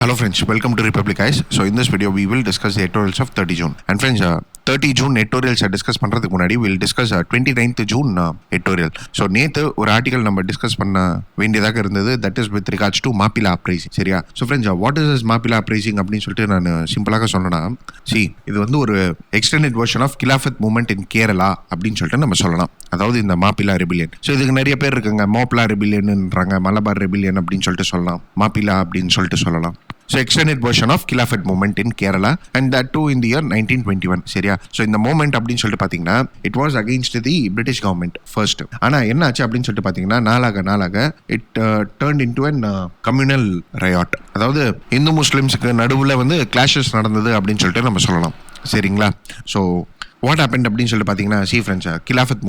Hello friends, welcome to Republic Eyes. So in this video we will discuss the editorials of 30 June. And friends, 30 June editorials discuss பண்றதுக்கு முன்னாடி we'll discuss 29th June editorial. So நேத்து ஒரு article நம்ம discuss பண்ண வேண்டியதாக இருந்தது, that is with regards to Mappila uprising. சரியா? So friends, what is this Mappila uprising அப்படின்னு சொல்லிட்டு நான் சிம்பிளாக சொன்னேன்னா, இது வந்து ஒரு extended version of Khilafat movement in Kerala அப்படின்னு சொல்லிட்டு நம்ம சொல்லலாம். அதாவது இந்த மாப்பிள்ளை ரெபிலியன். ஸோ இதுக்கு நிறைய பேர் இருக்காங்க, மோப்லா ரெபிலியன்ன்றாங்க, மலபார் ரெபிலியன் அப்படின்னு சொல்லிட்டு சொல்லலாம், மாப்பிள்ளா அப்படின்னு சொல்லிட்டு சொல்லலாம். So extended version of Khilafat movement in Kerala, and that too in the year 1921. சரியா? ஸோ இந்த மூமெண்ட் அப்படின்னு சொல்லிட்டு பார்த்தீங்கன்னா it was against the British government first. ஆனால் என்ன ஆச்சு அப்படின்னு சொல்லிட்டு பார்த்தீங்கன்னா நாளாக it turned into an communal riot. அதாவது இந்து முஸ்லிம்ஸுக்கு நடுவில் வந்து கிளாஷஸ் நடந்தது அப்படின்னு சொல்லிட்டு நம்ம சொல்லலாம். சரிங்களா? ஸோ வாட் ஹேப்பன் அப்படின்னு சொல்லிட்டு பார்த்தீங்கன்னா ஃப்ரெண்ட்ஸ், கிலாஃபத்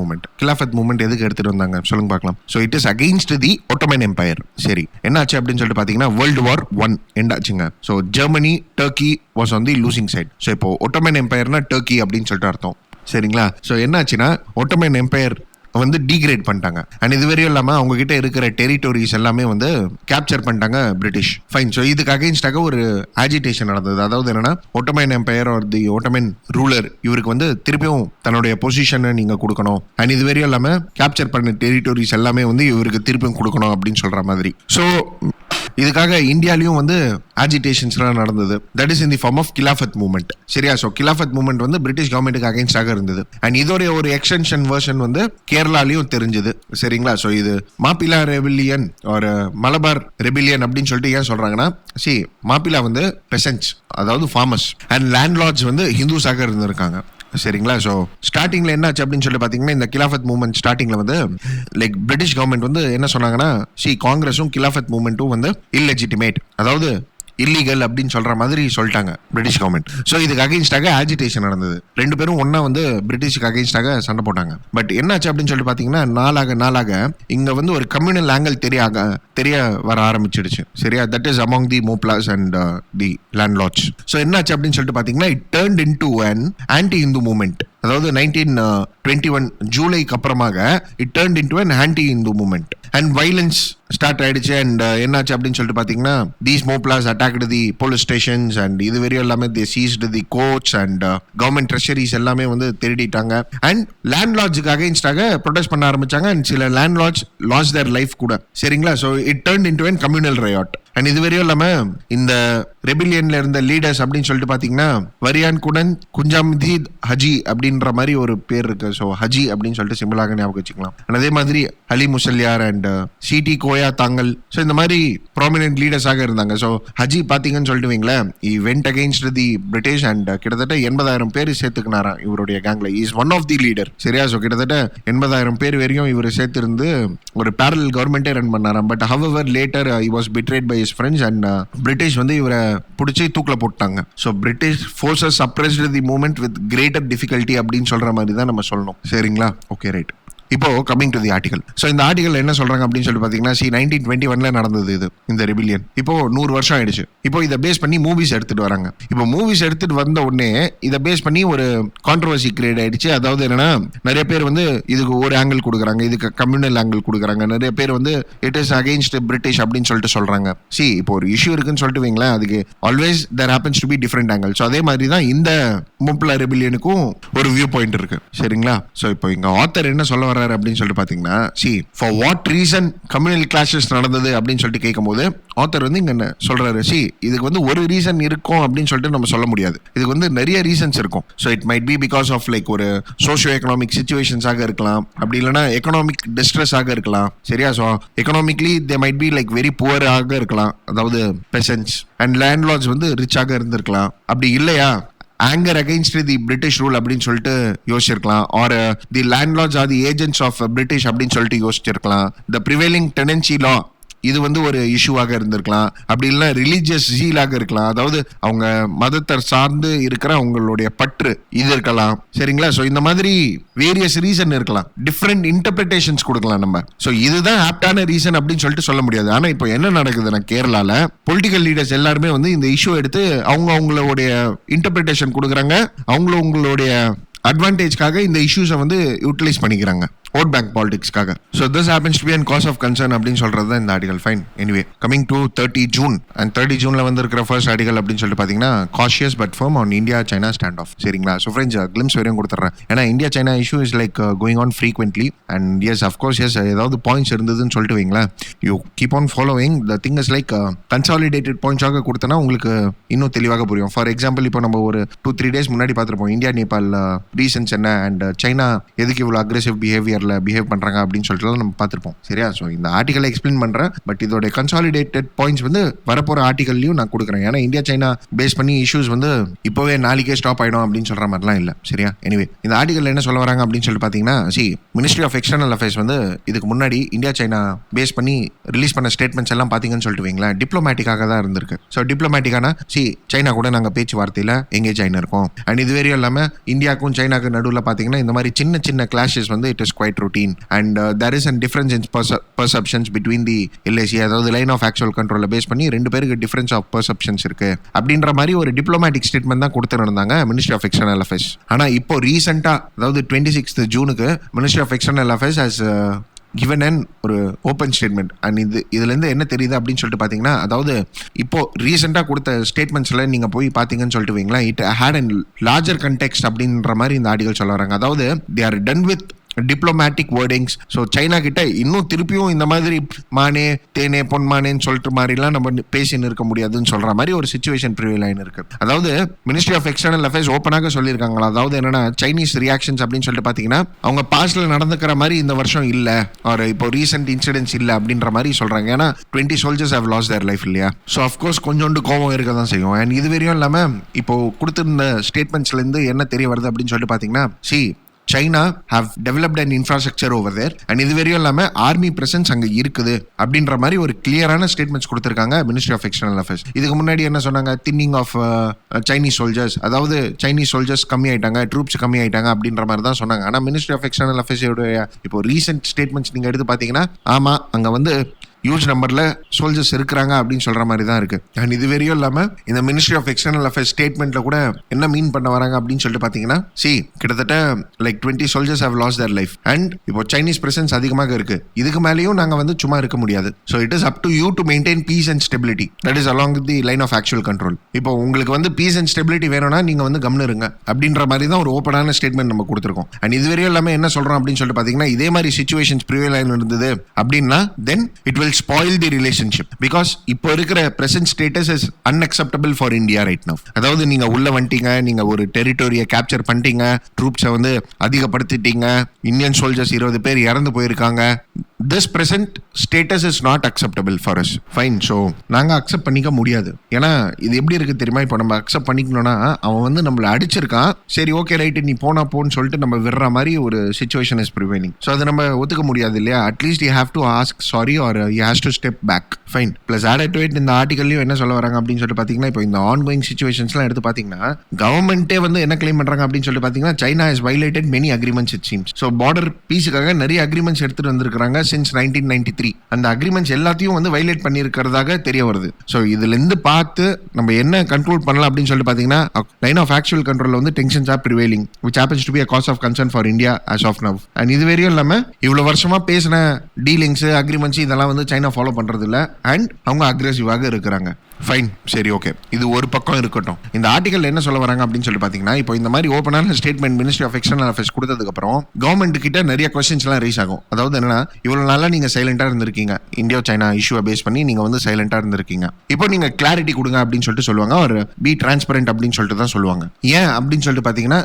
மூவ்மெண்ட் எதுக்கு எடுத்துகிட்டு வந்தாங்க சொல்லுங்க பார்க்கலாம். So it is against the Ottoman empire. சரி, என்னாச்சு அப்படின்னு சொல்லிட்டு பார்த்தீங்கன்னா World War I எண்ட் ஆச்சுங்க. So Germany, Turkey was on the losing side. So இப்போ ஒட்டோமன் எம்பையர்னா டர்க்கி அப்படின்னு சொல்லிட்டு அர்த்தம். சரிங்களா? ஸோ என்னாச்சுன்னா ஒட்டோமன் எம்பையர் வந்து டீக்ரேட் பண்ணிட்டாங்க. அண்ட் இது வரையும் இல்லாமல் அவங்க கிட்ட இருக்கிற டெரிட்டோரிஸ் எல்லாமே வந்து கேப்சர் பண்ணிட்டாங்க பிரிட்டிஷ். ஃபைன். ஸோ இதுக்கு அகெயின்ஸ்டாக ஒரு ஆஜிடேஷன் நடந்தது. அதாவது என்னன்னா ஒட்டோமன் எம்பையர் ஆர் தி ஒட்டோமன் ரூலர் இவருக்கு வந்து திருப்பியும் தன்னுடைய பொசிஷனை நீங்க கொடுக்கணும், அண்ட் இது வரையும் இல்லாமல் கேப்சர் பண்ண டெரிட்டோரிஸ் எல்லாமே வந்து இவருக்கு திருப்பியும் கொடுக்கணும் அப்படின்னு சொல்ற மாதிரி. ஸோ இதுக்காக இந்தியாலையும் வந்து ஆஜிடேஷன்ஸ்லாம் நடந்தது. That is in the form of Khilafat movement. சரியா? ஸோ கிலாஃபத் மூவ்மெண்ட் வந்து பிரிட்டிஷ் கவர்மெண்ட்டுக்கு அகெயின்ஸ்டாக இருந்தது. அண்ட் இதோடைய ஒரு எக்ஸ்டென்ஷன் வெர்ஷன் வந்து கேரளாலையும் தெரிஞ்சது. சரிங்களா? ஸோ இது மாப்பிள்ளா ரெபிலியன் ஒரு மலபார் ரெபிலியன் அப்படின்னு சொல்லிட்டு ஏன் சொல்றாங்கன்னா, மாப்பிள்ளா வந்து பெசன்ட்ஸ், அதாவது ஃபார்மர்ஸ் அண்ட் லேண்ட்லார்ட்ஸ் வந்து ஹிந்துஸாக இருந்திருக்காங்க. சரிங்களா? ஸோ ஸ்டார்டிங்ல என்ன ஆச்சு அப்படின்னு சொல்லி பார்த்தீங்கன்னா, இந்த கிலாஃபத் மூவ்மெண்ட் ஸ்டார்டிங்ல வந்து லைக் பிரிட்டிஷ் கவர்மெண்ட் வந்து என்ன சொன்னாங்கன்னா, காங்கிரஸும் கிலாஃபத் மூவ்மெண்ட்டும் வந்து இல்லெஜிட்டிமேட், அதாவது இல்லீகல் அப்படின்னு சொல்ற மாதிரி சொல்லிட்டாங்க பிரிட்டிஷ் கவர்மெண்ட். ஸோ இதுக்கு அகெயின்ஸ்டாக ஆஜிடேஷன் நடந்தது. ரெண்டு பேரும் ஒன்னா வந்து பிரிட்டிஷ்க்கு அகெயின்ஸ்டாக சண்டை போட்டாங்க. பட் என்னாச்சு அப்படின்னு சொல்லிட்டு பார்த்தீங்கன்னா, நாளாக இங்க வந்து ஒரு கம்யூனல் ஆங்கிள் தெரிய வர ஆரம்பிச்சிடுச்சு. சரியா? That is among the Moplahs and the landlords. So என்னாச்சு அப்படின்னு சொல்லிட்டு பார்த்தீங்கன்னா, it turned into an anti Hindu movement. அதாவது 1921 ஜூலைக்கு அப்புறமாக it turned into an anti Hindu movement and violence start ஆயிடுச்சு. அண்ட் என்னாச்சு அப்படின்னு சொல்லிட்டு பார்த்தீங்கன்னா, these Moplahs attacked the police stations and இது வரையும் எல்லாமே the seized the courts and government treasuries எல்லாமே வந்து திருடிட்டாங்க. அண்ட் லேண்ட்லார்ட்ஸுக்கு அகெயின்ஸ்டாக ப்ரொடெஸ்ட் பண்ண ஆரம்பிச்சாங்க. அண்ட் சில லேண்ட்லார்ட்ஸ் லாஸ் தேர் லைஃப் கூட. சரிங்களா? So it turned into an communal riot. And இது வரையும் இல்லாம இந்த ரெபிலியன்ல இருந்த லீடர்ஸ் அப்படின்னு சொல்லிட்டு பாத்தீங்கன்னா, வரியான் குடன் குஞ்சாமிதீத் ஹஜி அப்படின்ற மாதிரி ஒரு பேர் இருக்கு. ஸோ ஹஜி அப்படின்னு சொல்லிட்டு சிம்பிளாக ஞாபகம் வச்சுக்கலாம். அதே மாதிரி அலி முசல்யார் அண்ட் சிடி கோயா தாங்கல். ஸோ இந்த மாதிரி ப்ராமினன்ட் லீடர்ஸாக இருந்தாங்க. ஸோ ஹஜி பாத்தீங்கன்னு சொல்லிட்டு வைங்களேன், he went against the British and கிட்டத்தட்ட 80,000 பேர் சேர்த்துக்கினாராம் இவருடைய கேங்ல. Is one of the leader. சரியா? ஸோ கிட்டத்தட்ட 80,000 பேர் வரையும் இவர் சேர்த்திருந்து ஒரு பேரலல் கவர்மெண்டே ரன் பண்ணாராம். But however later he was betrayed by his friends and British வந்து இவரை பிடிச்சி தூக்கில போட்டாங்க. So British forces suppressed the movement with greater difficulty அப்படின்னு சொல்ற மாதிரி தான் நம்ம சொல்லணும். சரிங்களா? Okay, right. இப்போ coming to the article. So இந்த ஆர்டிகல் என்ன சொல்றாங்க அப்படின்னு சொல்லி பார்த்தீங்கன்னா, 1921 நடந்தது இது, இந்த ரெபிலியன். இப்போ 100 வருஷம் ஆயிடுச்சு. இப்போ இதை பேஸ் பண்ணி மூவிஸ் எடுத்துட்டு வராங்க. இப்போ மூவிஸ் எடுத்துட்டு வந்த உடனே இதை பேஸ் பண்ணி ஒரு கான்ட்ரவர்சி கிரியேட் ஆயிடுச்சு. அதாவது என்னன்னா, நிறைய பேர் வந்து இதுக்கு ஒரு ஆங்கிள் கொடுக்குறாங்க, இதுக்கு கம்யூனல் ஆங்கிள் கொடுக்குறாங்க. நிறைய பேர் வந்து இட் இஸ் அகெயின்ஸ்ட் பிரிட்டிஷ் அப்படின்னு சொல்லிட்டு சொல்றாங்க. இப்போ ஒரு இஷ்யூ இருக்குன்னு சொல்லிட்டு வைங்களேன், அதுக்கு always there happens to be different angle. So அதே மாதிரி தான் இந்த மோப்லா ரெபிலியனுக்கும் ஒரு வியூ பாயிண்ட் இருக்கு. சரிங்களா? ஸோ இப்போ இங்க ஆத்தர் என்ன சொல்ல வர அப்படின்னு சொல்லிட்டு பாத்தீங்கன்னா, for what reason communal clashes நடந்தது அப்படின்னு சொல்லிட்டு கேட்கும் போது ஆத்தர் வந்து இங்க என்ன சொல்றாரு, இதுக்கு வந்து ஒரு ரீசன் இருக்கும் அப்படின்னு சொல்லிட்டு நம்ம சொல்ல முடியாது. இதுக்கு வந்து நிறைய ரீசன்ஸ் இருக்கும். So it might be because of like ஒரு சோஷியோ எக்கனாமிக் சிச்சுவேஷன்ஸாக இருக்கலாம், அப்படி இல்லைன்னா எக்கனாமிக் டிஸ்ட்ரெஸ் ஆக இருக்கலாம். சரியா? So economically they might be like very poor ஆக இருக்கலாம், அதாவது பெசன்ட்ஸ் அண்ட் லேண்ட்லார்ட்ஸ் வந்து ரிச்சாக இருந்திருக்கலாம். அப்படி இல்லையா anger against the British rule அப்படின்னு சொல்லிட்டு யோசிச்சிருக்கலாம். Or the landlords are the agents of British அப்படின்னு சொல்லிட்டு யோசிச்சிருக்கலாம். த ப்ரிவேலிங் டெனன்சி லா இது வந்து ஒரு இஷ்யூவாக இருந்திருக்கலாம். அப்படி இல்லைன்னா ரிலீஜியஸ் ஜீலாக இருக்கலாம், அதாவது அவங்க மதத்தை சார்ந்து இருக்கிற அவங்களுடைய பற்று இது இருக்கலாம். சரிங்களா? ஸோ இந்த மாதிரி வேரியஸ் ரீசன் இருக்கலாம், டிஃப்ரெண்ட் இன்டர்பிரிட்டேஷன்ஸ் கொடுக்கலாம் நம்ம. ஸோ இதுதான் ஆப்டான ரீசன் அப்படின்னு சொல்லிட்டு சொல்ல முடியாது. ஆனா இப்போ என்ன நடக்குதுன்னா, கேரளால பொலிட்டிக்கல் லீடர்ஸ் எல்லாருமே வந்து இந்த இஷ்யூ எடுத்து அவங்களுடைய இன்டர்பிரிட்டேஷன் கொடுக்குறாங்க, அவங்களுடைய அட்வான்டேஜ்க்காக இந்த இஷ்யூஸை வந்து யூட்டிலைஸ் பண்ணிக்கிறாங்க. ஓட் பேங்க் பாலிடிக்ஸ்க்காக. So this happens to be and cause of concern அப்படின்னு சொல்றது தான் இந்த ஆர்டிகல். Fine. Anyway coming to 30 June and 30 ஜூன்ல வந்து இருக்கிற ஃபர்ஸ்ட் ஆர்டிகல் அப்படின்னு சொல்லிட்டு பாத்தீங்கன்னா cautious but firm on India China stand off. சரிங்களா? ஸோ ஃப்ரெண்ட்ஸ் கிளிம்ஸ் வரையும் கொடுத்துறேன். ஏன்னா India China issue is like going on frequently and yes of course yes ஏதாவது பாயிண்ட்ஸ் இருந்ததுன்னு சொல்லிட்டு வைங்களேன், you keep on following the thing is like consolidated பாயிண்ட்ஸாக கொடுத்தனா உங்களுக்கு இன்னும் தெளிவாக புரியும். ஃபார் எக்ஸாம்பிள் இப்போ நம்ம ஒரு 2-3 டேஸ் முன்னாடி பார்த்துருப்போம் இந்தியா நேபாள் ரீசன்ஸ் என்ன அண்ட் சைனா எதுக்கு இவ்வளோ அக்ரெசிவ் பிஹேவியர்ல பிஹேவ் பண்றாங்க அப்படின்னு சொல்லிட்டு நம்ம பார்த்துருப்போம். சரியா? ஸோ இந்த ஆர்டிகலை எக்ஸ்பிளைன் பண்றேன், பட் இதோட கன்சாலிடேட்டட் பாயிண்ட்ஸ் வந்து வரப்போற ஆர்டிகல்லையும் நான் கொடுக்குறேன். ஏன்னா இந்தியா சைனா பேஸ் பண்ணி இஷ்யூஸ் வந்து இப்போவே நாளைக்கே ஸ்டாப் ஆயிடும் அப்படின்னு சொல்ற மாதிரிலாம் இல்லை. சரியா? எனிவே இந்த ஆர்டிகல் என்ன சொல்ல வராங்க அப்படின்னு சொல்லிட்டு பார்த்தீங்கன்னா, மினிஸ்ட்ரி ஆஃப் எக்ஸ்டர்னல் அஃபேர்ஸ் வந்து இதுக்கு முன்னாடி இந்தியா சைனா பேஸ் பண்ணி ரிலீஸ் பண்ண ஸ்டேட்மெண்ட்ஸ் எல்லாம் பார்த்தீங்கன்னு சொல்லிட்டு வைங்களேன், டிப்ளமேட்டிக்காக தான் இருந்திருக்கு. ஸோ டிப்ளமேட்டிக்கான சைனா கூட நாங்கள் பேச்சுவார்த்தையில் எங்கேஜ் ஆகின்னு இருக்கோம் அண்ட் இது வரையும் இல்லாமல் இந்தியாவுக்கும் சைனாக்கு நடுவில் பார்த்தீங்கன்னா இந்த மாதிரி சின்ன சின்ன கிளாஷஸ் வந்து it is quite routine and there is a difference in perceptions between the LAC, அதாவது லைன் ஆஃப் ஆக்சுவல் கண்ட்ரோல பேஸ் பண்ணி ரெண்டு பேருக்கு டிஃபரன்ஸ் ஆஃப் பெர்செப்ஷன்ஸ் இருக்கு அப்படின்ற மாதிரி ஒரு டிப்ளமேட்டிக் ஸ்டேட்மெண்ட் தான் கொடுத்துருந்தாங்க மினிஸ்ட்ரி ஆஃப் எக்ஸ்டர்னல் அஃபேர்ஸ். ஆனா இப்போ ரீசெண்டா அதாவது 26th ஜூனுக்கு ministry of external affairs has given and ஒரு ஓப்பன் ஸ்டேட்மெண்ட் அண்ட் இதுலேருந்து என்ன தெரியுது அப்படின்னு சொல்லிட்டு பார்த்தீங்கன்னா, அதாவது இப்போ ரீசெண்டாக கொடுத்த ஸ்டேட்மெண்ட்ஸில் நீங்கள் போய் பார்த்தீங்கன்னு சொல்லிட்டு வைங்களேன், it had and larger context அப்படின்ற மாதிரி இந்த ஆர்டிகல் சொல்ல வராங்க. அதாவது they are done with diplomatic wordings. So China கிட்ட இன்னும் திருப்பியும் இந்த மாதிரி மானே தேனே பொன்மானேன்னு சொல்லிட்டு மாதிரிலாம் நம்ம பேசின்னு இருக்க முடியாதுன்னு சொல்ற மாதிரி ஒரு சிச்சுவேஷன் ப்ரிவேல் ஆயின்னு இருக்கு. அதாவது மினிஸ்ட்ரி ஆஃப் எக்ஸ்டர்னல் அஃபேர்ஸ் ஓப்பனாக சொல்லியிருக்காங்களா, அதாவது என்னன்னா சைனீஸ் ரியாக்ஷன்ஸ் அப்படின்னு சொல்லிட்டு பார்த்தீங்கன்னா அவங்க பாஸ்ட்ல நடந்துக்கிற மாதிரி இந்த வருஷம் இல்லை ஒரு இப்போ ரீசெண்ட் இன்சிடென்ட்ஸ் இல்லை அப்படின்ற மாதிரி சொல்றாங்க. ஏன்னா 20 soldiers have lost their life இல்லையா? ஸோ அஃப்கோர்ஸ் கொஞ்சோண்டு கோபம் இருக்க தான் செய்யும். அண்ட் இது வரையும் இல்லாமல் இப்போ கொடுத்திருந்த ஸ்டேட்மெண்ட்ஸ்லேருந்து என்ன தெரிய வருது அப்படின்னு சொல்லிட்டு பார்த்தீங்கன்னா, China have developed an infrastructure over there and இது வரையும் இல்லாம ஆர்மி பிரசன்ஸ் அங்க இருக்குது அப்படின்ற மாதிரி ஒரு கிளியரான ஸ்டேட்மெண்ட்ஸ் கொடுத்திருக்காங்க மினிஸ்ட்ரி ஆஃப் எக்ஸ்டர்னல் அஃபேர்ஸ். இதுக்கு முன்னாடி என்ன சொன்னாங்க, தின்னிங் ஆஃப் சைனீஸ் சோல்ஜர்ஸ், அதாவது சைனீஸ் சோல்ஜர்ஸ் கம்மி ஆயிட்டாங்க, ட்ரூப்ஸ் கம்மி ஆயிட்டாங்க அப்படின்ற மாதிரி தான் சொன்னாங்க. ஆனா மினிஸ்ட்ரி ஆஃப் எக்ஸ்டர்னல் அஃபேர்ஸ் இப்போ ரீசெண்ட் ஸ்டேட்மெண்ட்ஸ் நீங்க எடுத்து பாத்தீங்கன்னா, ஆமா அங்க வந்து ஹியூஜ் நம்பர்ல சோல்ஜர்ஸ் இருக்கிறாங்க அப்படின்னு சொல்ற மாதிரி தான் இருக்கு. அண்ட் இது வரையும் இல்லாம இந்த மினிஸ்ட்ரி ஆஃப் எக்ஸ்டர்னல் அஃபேர்ஸ் ஸ்டேட்மெண்ட்ல கூட என்ன மீன் பண்ண வராங்க அப்படின்னு சொல்லிட்டு பாத்தீங்கன்னா, கிட்டத்தட்ட like 20 soldiers have lost their life and இப்போ சைனீஸ் பிரசன்ஸ் அதிகமாக இருக்கு, இதுக்கு மேலேயும் நாங்க வந்து சும்மா இருக்க முடியாது. So it is up to you to maintain peace and stability, that is along the line of actual control. இப்போ உங்களுக்கு வந்து பீஸ் அண்ட் ஸ்டெபிலிட்டி வேணும்னா நீங்க வந்து கம்னு இருங்க அப்படின்ற மாதிரி தான் ஒரு ஓப்பனான ஸ்டேட்மெண்ட் நம்ம கொடுத்துருக்கோம். அண்ட் இது வரையும் இல்லாம என்ன சொல்றோம் அப்படின்னு சொல்லிட்டு பாத்தீங்கன்னா, இதே மாதிரி சிச்சுவேஷன்ஸ் ப்ரிவேல் ஆகி இருந்தது அப்படின்னா then it will spoil the relationship because இப்போ இருக்கிற present status is unacceptable for India right now. அதாவது நீங்க உள்ள வந்துட்டீங்க, நீங்க ஒரு டெரிட்டோரியை கேப்சர் பண்ணிட்டீங்க, ட்ரூப்ஸை வந்து அதிகப்படுத்திட்டீங்க, இந்தியன் சோல்ஜர்ஸ் 20 பேர் இறந்து போயிருக்காங்க. This present status is not acceptable for us. Fine. So நாங்க அக்செப்ட் பண்ணிக்க முடியாது. ஏன்னா இது எப்படி இருக்கு தெரியுமா, இப்போ நம்ம அக்செப்ட் பண்ணிக்கணும்னா அவன் வந்து நம்மள அடிச்சிருக்கான், சரி ஓகே ரைட் நீ போனா போன்னு சொல்லிட்டு நம்ம விடுற மாதிரி ஒரு சிச்சுவேஷன் இஸ் ப்ரிவைலிங். ஸோ அதை நம்ம ஒத்துக்க முடியாது இல்லையா? At least you have to ask sorry or you has to step back. Fine. Plus added to it இந்த ஆர்டிகல்லையும் என்ன சொல்ல வராங்க அப்படின்னு சொல்லிட்டு பார்த்தீங்கன்னா, இப்போ இந்த ஆன்கோயிங் சிச்சுவேஷன்ஸ்லாம் எடுத்து பார்த்தீங்கன்னா கவர்மெண்ட்டே வந்து என்ன கிளைம் பண்றாங்க அப்படின்னு சொல்லிட்டு பார்த்தீங்கன்னா, China has violated many agreements it seems. So border பீஸுக்காக நிறைய அக்ரிமெண்ட்ஸ் எடுத்துட்டு வந்திருக்காங்க since 1993. அந்த அக்ரிமெண்ட்ஸ் எல்லாத்தையும் வந்து வயலேட் பண்ணியிருக்கிறதாக தெரிய வருது. ஸோ இதுல இருந்து பார்த்து நம்ம என்ன கண்ட்ரோல் பண்ணலாம் அப்படின்னு சொல்லிட்டு பார்த்தீங்கன்னா, லைன் ஆஃப் ஆக்சுவல் கண்ட்ரோல் வந்து tensions are prevailing which happens to be a cause of concern for India as of now. And இது வரையும் இல்லாம இவ்வளவு வருஷமா பேசின டீலிங்ஸ் அக்ரிமெண்ட்ஸ் இதெல்லாம் வந்து சைனா ஃபாலோ பண்றது இல்லை அண்ட் அவங்க அக்ரெசிவாக இருக்கிறாங்க. ஃபைன், சரி ஓகே, இது ஒரு பக்கம் இருக்கட்டும். இந்த ஆர்டிகல் என்ன சொல்ல வராங்க அப்படின்னு சொல்லிட்டு பார்த்தீங்கன்னா, இப்போ இந்த மாதிரி ஓப்பனான statement ministry of external affairs கொடுத்ததுக்கு அப்புறம் கவர்மெண்ட் கிட்ட நிறைய கொஸ்டின்ஸ் எல்லாம் ரைஸ் ஆகும். அதாவது என்னன்னா, இவ்வளவு நாளா நீங்க சைலண்டா இருந்திருக்கீங்க, இந்தியா சைனா இஷ்யூவை பேஸ் பண்ணி நீங்க வந்து சைலண்டா இருந்திருக்கீங்க, இப்போ நீங்க கிளாரிட்டி கொடுங்க அப்படின்னு சொல்லிட்டு சொல்லுவாங்க, ஒரு பி டிரான்ஸ்பரண்ட் அப்படின்னு சொல்லிட்டு தான் சொல்லுவாங்க. ஏன் அப்படின்னு சொல்லிட்டு பார்த்தீங்கன்னா,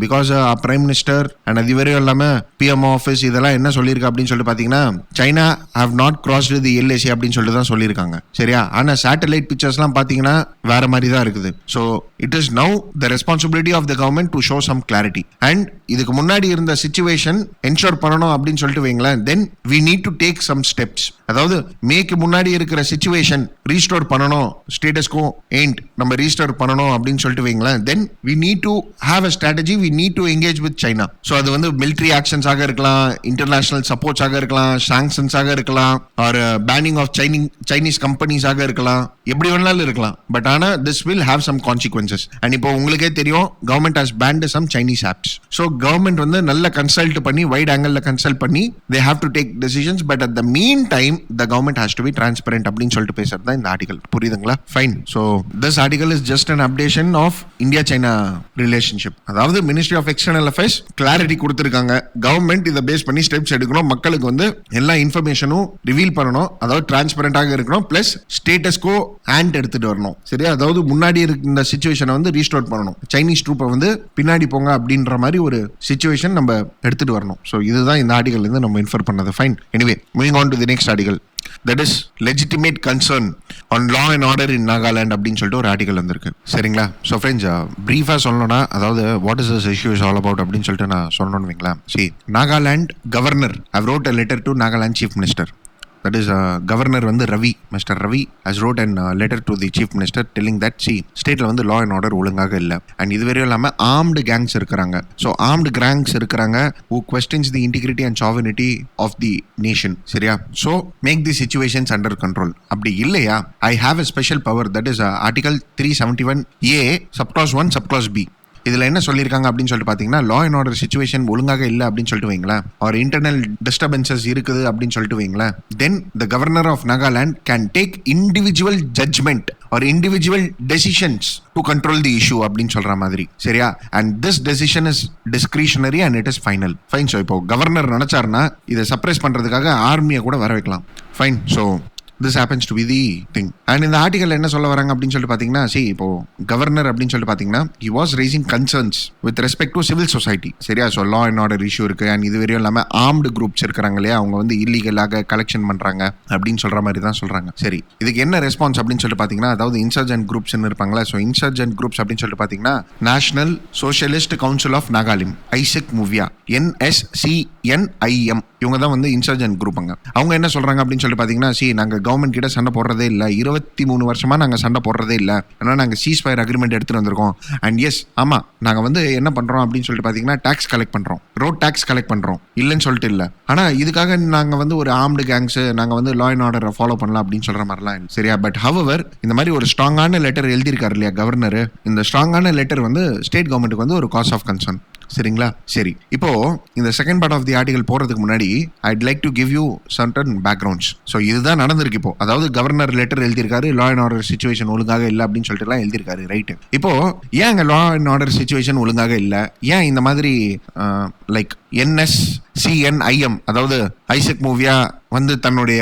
பிகாஸ் பிரைம் மினிஸ்டர் அண்ட் அது வரையும் இல்லாம பிஎம் ஆஃபீஸ் இதெல்லாம் என்ன சொல்லியிருக்கு அப்படின்னு சொல்லிட்டு பார்த்தீங்கன்னா, China have not crossed the LAC அப்படின்னு சொல்லிட்டு தான் சொல்லியிருக்காங்க. சரியா? ஆனா சேட்டலைட் பிக்சர்ஸ்லாம் பாத்தீங்கன்னா வேற மாதிரி தான் இருக்குது. So it is now the responsibility of the government to show some clarity. And இதுக்கு முன்னாடி இருந்த சிச்சுவேஷன் என்ஷோர் பண்ணணும் அப்படின்னு சொல்லிட்டு வைங்களேன், then we need to take some steps. அதாவது மேக்கு முன்னாடி இருக்கிற சிச்சுவேஷன் ரீஸ்டோர் பண்ணணும், ஸ்டேட்டஸ்கோ எண்ட் நம்ம ரீஸ்டோர் பண்ணணும் அப்படின்னு சொல்லிட்டு வைங்களேன், then we need to have a strategy, we need to engage with China. So அது வந்து மிலிட்ரி ஆக்ஷன்ஸாக இருக்கலாம், இன்டர்நேஷனல் சப்போர்ட்ஸாக இருக்கலாம், சாங்ஷன்ஸாக இருக்கலாம், ஆர் பேனிங் ஆஃப் சைனீஸ் கம்பெனிஸாக இருக்கலாம், எப்படி வேணாலும் இருக்கலாம். பட் ஆனா this will have some consequences. And இப்போ உங்களுக்கே தெரியும் government has banned some Chinese apps. So government வந்து நல்ல கன்சல்ட் பண்ணி வைட் ஆங்கிள் கன்சல்ட் பண்ணி they have to take decisions, but at the meantime the government has to be transparent அப்படின்னு சொல்லிட்டு பேசுறது தான் இந்த ஆர்டிகல். புரியுதுங்களா? Fine. So this article is just an updation of India China relationship. அதாவது ministry of external affairs clarity கொடுத்துருக்காங்க, government இதை base பண்ணி ஸ்டெப்ஸ் எடுக்கணும், மக்களுக்கு வந்து எல்லா இன்ஃபர்மேஷனும் ரிவீல் பண்ணணும், அதாவது டிரான்ஸ்பரண்டாக இருக்கணும், பிளஸ் ஸ்டேட்டஸ்கோ ஹேண்ட் எடுத்துட்டு வரணும். சரியா? அதாவது முன்னாடி இந்த சிச்சுவேஷனை வந்து ரீஸ்டோர் பண்ணணும், சைனீஸ் ட்ரூப்பை வந்து பின்னாடி போங்க அப்படின்ற மாதிரி ஒரு சிச்சுவேஷன் நம்ம எடுத்துட்டு வரணும். ஸோ இதுதான் இந்த ஆர்டிகல் இருந்து நம்ம இன்ஃபர் பண்ணது. Fine. Anyway moving on to the next article, that is legitimate concern on law and order in Nagaland அப்படின்னு சொல்லிட்டு ஒரு ஆர்டிகல் வந்திருக்கு. சரிங்களா? ஸோ ஃப்ரெண்ட்ஸ், பிரீஃபாக சொல்லணும்னா, அதாவது what is this issue is all about அப்படின்னு சொல்லிட்டு நான் சொல்லணும்னு வைங்களா. See, Nagaland governor have wrote a letter to Nagaland chief minister. That is governor வந்து Ravi, mister Ravi has wrote an letter to the chief minister telling that ஸ்டேட்ல வந்து law and order ஒழுங்காக இல்லை. And இதுவரையும் இல்லாமல் ஆர்ம்டு கேங்ஸ் இருக்கிறாங்க. So armed gangs இருக்கிறாங்க who questions the integrity and sovereignty of the nation. சரியா? So make the situations under control. அப்படி இல்லையா, I have a special power, that is article 371A subclause 1 subclause B. இதில் என்ன சொல்லியிருக்காங்க அப்படின்னு சொல்லிட்டு பார்த்தீங்கன்னா, லா அண்ட் ஆர்டர் சிச்சுவேஷன் ஒழுங்காக இல்லை அப்படின்னு சொல்லிட்டு வைங்களேன், ஆர் இன்டர்னல் டிஸ்டர்பன்சஸ் இருக்குது அப்படின்னு சொல்லிட்டு வைங்களேன், then the governor of Nagaland can take individual judgment or individual decisions to control the issue அப்படின்னு சொல்ற மாதிரி. சரியா? And this decision is discretionary and it is final. Fine. So இப்போ கவர்னர் நினைச்சாருன்னா இதை சப்ரஸ் பண்றதுக்காக ஆர்மியை கூட வர வைக்கலாம். Fine. So this happens to be the thing. And இந்த ஆர்டிகல் என்ன சொல்ல வராங்க அப்படின்னு சொல்லிட்டு பார்த்தீங்கன்னா, இப்போ கவர்னர் அப்படின்னு சொல்லிட்டு பார்த்தீங்கன்னா, he was raising concerns with respect to civil society. சரியா? So law and order issue இருக்கு, அண்ட் இது வரையும் இல்லாமல் ஆர்ம்டு குரூப்ஸ் இருக்கிறாங்க இல்லையா, அவங்க வந்து இல்லீகலாக கலெக்ஷன் பண்றாங்க அப்படின்னு சொல்ற மாதிரி தான் சொல்றாங்க. சரி, இதுக்கு என்ன ரெஸ்பான்ஸ் அப்படின்னு சொல்லிட்டு பார்த்தீங்கன்னா, அதாவது இன்சர்ஜென்ட் குரூப்ஸ் இருப்பாங்களா, ஸோ இன்சர்ஜென்ட் குரூப்ஸ் அப்படின்னு சொல்லிட்டு பார்த்தீங்கன்னா, national socialist council of Nagalim, Isak Muivah, NSCNIM, இவங்க தான் வந்து இன்சர்ஜென்ட் குரூப்புங்க. அவங்க என்ன சொல்றாங்க அப்படின்னு சொல்லிட்டு பார்த்தீங்கன்னா, நாங்கள் கவர்மெண்ட் கிட்ட சண்டை போடுறதே இல்லை, 23 வருஷமா நாங்கள் சண்டை போடுறதே இல்லை, ஏன்னா நாங்கள் சீஸ் ஃபயர் அக்ரிமெண்ட் எடுத்துட்டு வந்திருக்கோம். அண்ட் எஸ், ஆமா, நாங்கள் வந்து என்ன பண்றோம் அப்படின்னு சொல்லிட்டு பார்த்தீங்கன்னா, டாக்ஸ் கலெக்ட் பண்றோம், ரோட் டாக்ஸ் கலெக்ட் பண்றோம், இல்லைன்னு சொல்லிட்டு இல்லை. ஆனால் இதுக்காக நாங்கள் வந்து ஒரு ஆர்ம்டு கேங்ஸ், நாங்கள் வந்து லா அண்ட் ஆர்டரை ஃபாலோ பண்ணலாம் அப்படின்னு சொல்ற மாதிரிலாம் சரியா? பட் ஹவவர் இந்த மாதிரி ஒரு ஸ்ட்ராங்கான லெட்டர் எழுதியிருக்காரு இல்லையா கவர்னர், இந்த ஸ்ட்ராங்கான லெட்டர் வந்து ஸ்டேட் கவர்மெண்ட்டுக்கு வந்து ஒரு காஸ் ஆஃப் கன்சர்ன். சரிங்களா? சரி, இப்போ இந்த second part of the article போறதுக்கு முன்னாடி I'd like to give you certain backgrounds. So இதுதான் நடந்திருக்கு. இப்போ அதாவது கவர்னர் லெட்டர் எழுதியிருக்காரு, லா அண்ட் ஆர்டர் சிச்சுவேஷன் ஒழுங்காக இல்லை அப்படின்னு சொல்லிட்டு எல்லாம் எழுதியிருக்காரு. ரைட்டு. இப்போ ஏன் அங்கே லா அண்ட் ஆர்டர் சிச்சுவேஷன் ஒழுங்காக இல்லை, ஏன் இந்த மாதிரி லைக் NSCNIM, அதாவது ஐசக் மூவியா வந்து தன்னுடைய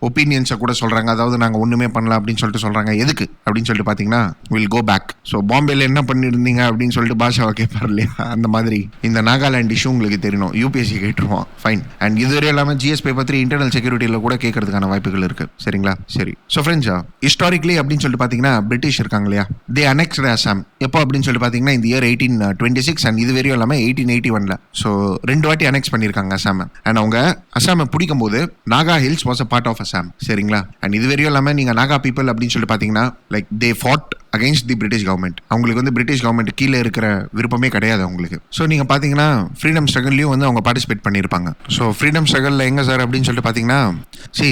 ஒப்பீனியன்ஸை கூட சொல்றாங்க, அதாவது நாங்கள் ஒண்ணுமே பண்ணல அப்படின்னு சொல்லிட்டு சொல்றாங்க. எதுக்கு அப்படின்னு சொல்லிட்டு பார்த்தீங்கன்னா, வில் கோ பேக். ஸோ பாம்பேல என்ன பண்ணிருந்தீங்க அப்படின்னு சொல்லிட்டு பாஷாவை கேட்பார் இல்லையா, அந்த மாதிரி இந்த நாகாலாண்ட் இஷ்யூ உங்களுக்கு தெரியணும், UPSC கேட்டுருவோம். ஃபைன். அண்ட் இதுவரை இல்லாமல் GS பேப்பர் 3 இன்டர்னல் செக்யூரிட்டியில் கூட கேட்கறதுக்கான வாய்ப்புகள் இருக்கு. சரிங்களா? சரி. ஸோ ஃப்ரெண்ட்ஸ், ஹிஸ்டாரிக்கலி அப்படின்னு சொல்லிட்டு பார்த்தீங்கன்னா, பிரிட்டிஷ் இருக்காங்க இல்லையா, தே அனெக்ஸ்ட் அசாம். எப்போ அப்படின்னு சொல்லிட்டு பார்த்தீங்கன்னா, இந்த இயர் 1826 அண்ட் இது வரையும் இல்லாமல் 1881. ஸோ 2 வாட்டி அனெக்ஸ் பண்ணியிருக்காங்க அசாம். அண்ட் அவங்க அசாமை பிடிக்கும் போது Naga hills was a part of Assam. சரிங்களா? அண்ட் இது வரையும் இல்லாமல் நீங்கள் நாகா பீப்புள் அப்படின்னு சொல்லிட்டு பார்த்தீங்கன்னா, like they fought against the British government. அவங்களுக்கு வந்து பிரிட்டிஷ் கவர்மெண்ட் கீழே இருக்கிற விருப்பமே கிடையாது அவங்களுக்கு. ஸோ நீங்கள் பார்த்தீங்கன்னா ஃப்ரீடம் ஸ்ட்ரகல்லையும் வந்து அவங்க பார்ட்டிசிபேட் பண்ணியிருப்பாங்க. ஸோ ஃப்ரீடம் ஸ்ட்ரகலில் எங்கே சார் அப்படின்னு சொல்லிட்டு பார்த்தீங்கன்னா,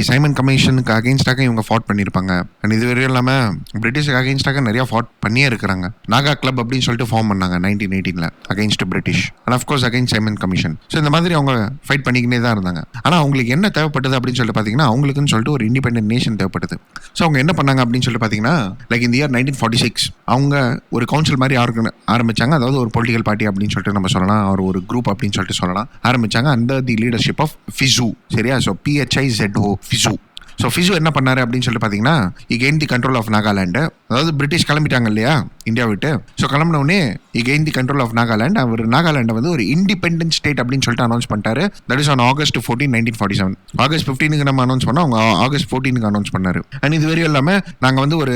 சைமன் கமிஷனுக்கு அகைன்ஸ்டாக இவங்க ஃபாட் பண்ணியிருப்பாங்க. அண்ட் இது வரையும் இல்லாமல் பிரிட்டிஷுக்கு அகைன்ஸ்டாக நிறைய ஃபாட் பண்ணியே இருக்கிறாங்க. நாகா கிளப் அப்படின்னு சொல்லிட்டு ஃபார்ம் பண்ணாங்க 1918 against British, and of course against Simon commission. So இந்த மாதிரி அவங்க ஃபைட் பண்ணிக்கிட்டே தான் இருந்தாங்க. ஆனால் அவங்களுக்கு என்ன தேவைப்பட்டது அப்படின்னு சொல்லிட்டு பார்த்தீங்கன்னா, அவங்களுக்குன்னு சொல்லிட்டு ஒரு இண்டிபெண்டன்ட் நேஷன் தேவைப்பட்டது. ஸோ அவங்க என்ன பண்ணாங்க அப்படின்னு சொல்லிட்டு பார்த்தீங்கன்னா, லைக் இந்த இயர் 1946 அவங்க ஒரு கவுன்சில் மாதிரி ஆரம்பிச்சாங்க. அதாவது ஒரு பொலிட்டிக்கல் பார்ட்டி அப்படின்னு சொல்லிட்டு நம்ம சொல்லலாம், ஒரு குரூப் அப்படின்னு சொல்லிட்டு சொல்லலாம், ஆரம்பிச்சாங்க under the leadership of Fez. சரியா? So PHIZO, Fez. So Fez என்ன பண்ணாரு அப்படின்னு சொல்லிட்டு பார்த்தீங்கன்னா, he gained the control of Nagaland. அதாவது பிரிட்டிஷ் கிளம்பிட்டாங்க இல்லையா இந்தியா விட்டு. ஸோ கிளம்பினோடனே he gained the control of Nagaland. அவர் நாகாலாண்டை வந்து ஒரு இண்டிபெண்டன்ட் ஸ்டேட் அப்படின்னு சொல்லிட்டு அனௌன்ஸ் பண்ணிட்டாரு. That is on August 14, 1947. August 15 நம்ம அனௌன்ஸ் பண்ணோம், அவங்க August 14 அனௌன்ஸ் பண்ணாரு. அண்ட் இது வரையும் இல்லாமல் நாங்கள் வந்து ஒரு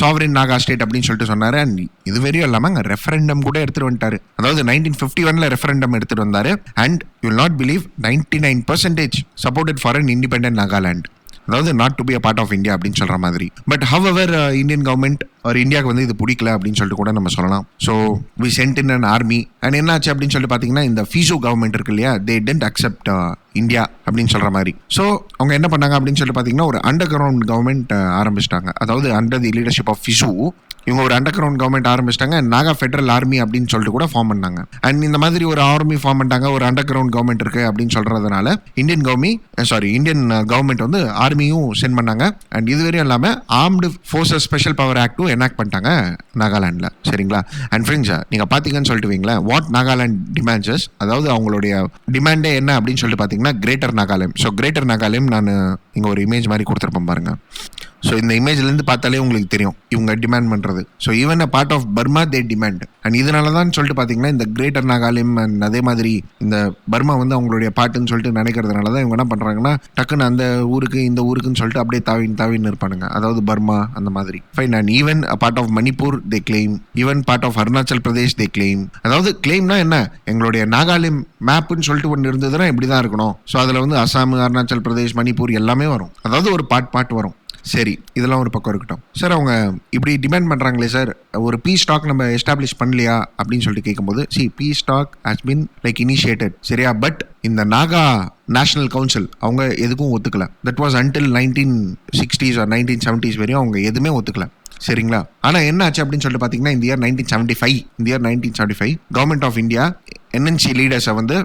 சாவரின் நாகா ஸ்டேட் அப்படின்னு சொல்லிட்டு சொன்னாரு. அண்ட் இது வரையும் இல்லாமல் அங்கே ரெஃபரண்டம் கூட எடுத்துட்டு வந்துட்டாரு. அதாவது 1951 ரெஃபரண்டம் எடுத்துட்டு வந்தாரு. And you will not believe 99% supported for an independent Nagaland. அதாவது not to be a part of India அப்படின்னு சொல்ற மாதிரி. பட் ஹவெவர் இந்தியன் கவர்மெண்ட் ஒரு இந்தியாவுக்கு வந்து இது பிடிக்கல அப்படின்னு சொல்லிட்டு கூட நம்ம சொல்லலாம். So we sent in an army. And என்னாச்சு அப்படின்னு சொல்லிட்டு பார்த்தீங்கன்னா இந்த ஃபீசோ கவர்மெண்ட் இருக்கு இல்லையா, தே டென்ட் அக்செப்ட் இந்தியா அப்படின்னு சொல்ற மாதிரி. ஸோ அவங்க என்ன பண்ணாங்க அப்படின்னு சொல்லிட்டு பார்த்தீங்கன்னா ஒரு அண்டர் கிரவுண்ட் கவர்மெண்ட் ஆரம்பிச்சிட்டாங்க. அதாவது under the leadership of Fez இவங்க ஒரு அண்டர் கிரவுண்ட் கவர்மெண்ட் ஆரம்பிச்சிட்டாங்க. நாகா ஃபெடரல் ஆர்மி அப்படின்னு சொல்லிட்டு கூட ஃபார்ம் பண்ணாங்க. அண்ட் இந்த மாதிரி ஒரு ஆர்மி ஃபார்ம் பண்ணிட்டாங்க, ஒரு அண்டர் கிரவுண்ட் கவர்மெண்ட் இருக்கு அப்படின்னு சொல்றதுனால இந்தியன் கவர்மெண்ட் வந்து ஆர்மியும் சென்ட் பண்ணாங்க. அண்ட் இதுவரையும் இல்லாமல் ஆர்ம்டு ஃபோர்ஸஸ் ஸ்பெஷல் பவர் ஆக்டும் எனாக்ட் பண்ணிட்டாங்க நாகாலாண்டில். சரிங்களா? அண்ட் ஃப்ரெண்ட்ஸ், நீங்கள் பார்த்தீங்கன்னு சொல்லிட்டு வைங்களேன், வாட் நாகாலாண்ட் டிமாண்ட்ஸ், அதாவது அவங்களுடைய டிமாண்டே என்ன அப்படின்னு சொல்லிட்டு பார்த்தீங்கன்னா greater Nagaland. So greater Nagaland நான் இங்கே ஒரு இமேஜ் மாதிரி கொடுத்துருப்பேன் பாருங்க. ஸோ இந்த இமேஜ்லேருந்து பார்த்தாலே உங்களுக்கு தெரியும் இவங்க டிமாண்ட் பண்ணுறது. So even a part of Burma they demand. And இதனால தான் சொல்லிட்டு பார்த்தீங்கன்னா இந்த கிரேட்டர் நாகாலாந்து அண்ட் அதே மாதிரி இந்த பர்மா வந்து அவங்களுடைய பாட்டுன்னு சொல்லிட்டு நினைக்கிறதுனால தான் இவங்க என்ன பண்ணுறாங்கன்னா டக்குன்னு அந்த ஊருக்கு இந்த ஊருக்குன்னு சொல்லிட்டு அப்படியே தாவின்னு இருப்பானுங்க. அதாவது பர்மா அந்த மாதிரி. Fine. And even a part of Manipur they claim, even part of Arunachal Pradesh they claim. அதாவது கிளைம்னா என்ன, எங்களுடைய நாகாலாந்து மேப்புன்னு சொல்லிட்டு ஒன்று இருந்ததுன்னா இப்படி தான் இருக்கணும். ஸோ அதில் வந்து அசாம், அருணாச்சல் பிரதேஷ், மணிப்பூர் எல்லாமே வரும். அதாவது ஒரு பாட்டு வரும். சரி, இதெல்லாம் ஒரு பக்கம் இருக்கட்டும் சார். அவங்க இப்படி டிமாண்ட் பண்ணுறாங்களே சார், ஒரு பீஸ் ஸ்டாக் நம்ம எஸ்டாப்ளிஷ் பண்ணலையா அப்படின்னு சொல்லிட்டு கேட்கும்போது, பீஸ் ஸ்டாக் ஹஸ் பின் லைக் இனிஷியேட்டட், சரியா? பட் இந்த நாகா நேஷனல் கவுன்சில் அவங்க எதுக்கும் ஒத்துக்கல. That was until 1960s or 1970s வரையும் அவங்க எதுவுமே ஒத்துக்கல. சரிங்களா? ஆனால் என்ன ஆச்சு அப்படின்னு சொல்லிட்டு பார்த்தீங்கன்னா இந்த year 1975 government of India NNC லீடர்ஸை வந்து,